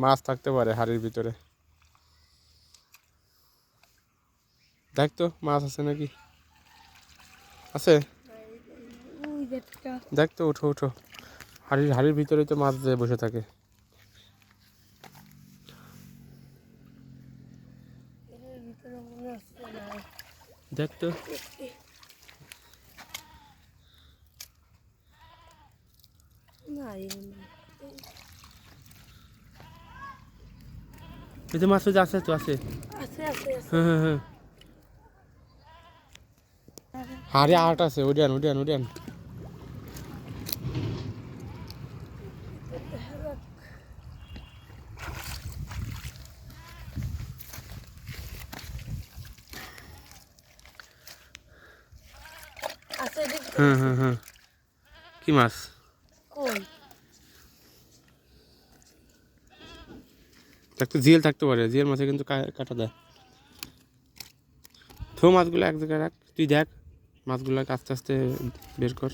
মাছ থাকতে পারে হাড়ির ভিতরে। দেখ তো মাছ আছে নাকি, আছে? দেখ তো, উঠো উঠো, হাড়ির ভিতরেই তো মাছ দিয়ে বসে থাকে। দেখ তো। এই যে মাছ আছে তো, আছে। হ্যাঁ হ্যাঁ হ্যাঁ, হাড়ি আট আছে, উড়িয়ান উড়িয়ান উড়িয়ান। হ্যাঁ হ্যাঁ হ্যাঁ, কি মাছ? দেখ তো, জিয়েল থাকতে পারে, জিয়েল মাছে কিন্তু কাটা দেয়। তো মাছগুলো এক জায়গায় রাখ, তুই দেখ মাছগুলোকে আস্তে আস্তে বের কর।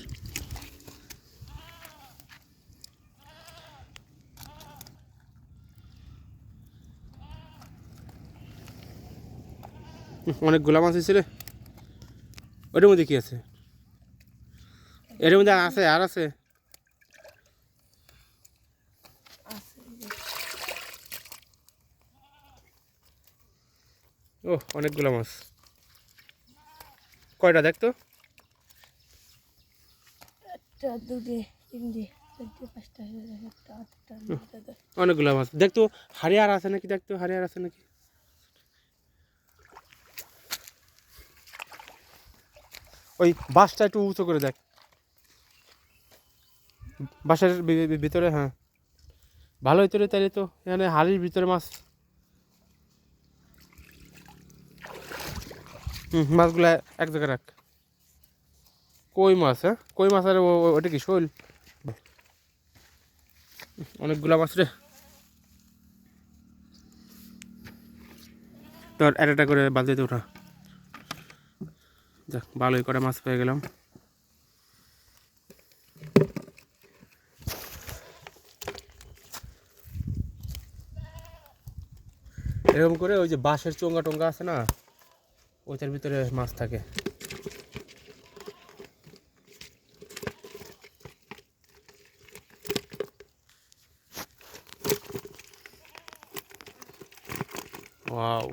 অনেকগুলা মাছ হয়েছে রে। ওটার মধ্যে কি আছে? এর মধ্যে আছে, আর আছে। ও, অনেকগুলা মাছ। কয়টা দেখ তো? অনেকগুলা মাছ দেখ তো। হারিয়ার আছে নাকি, দেখ তো হারিয়ার আছে নাকি। ওই বাঁশটা একটু উঁচু করে দেখ, বাঁশের ভিতরে। হ্যাঁ, ভালো হইতো রে, তাইলে তো এখানে হাড়ির ভিতরে মাছ। মাছগুলা এক জায়গায় রাখ। কই মাছ? হ্যাঁ, কই মাছ। আর ওটা কি শোল? অনেকগুলা মাছ রে। তোর একটা করে বালতিতে ওঠা। দেখ, ভালোই করে মাছ পেয়ে গেলাম। এরকম করে ওই যে বাঁশের চোঙ্গা টোঙ্গা আছে না, ওইটার ভিতরে মাছ থাকে। ওয়াও।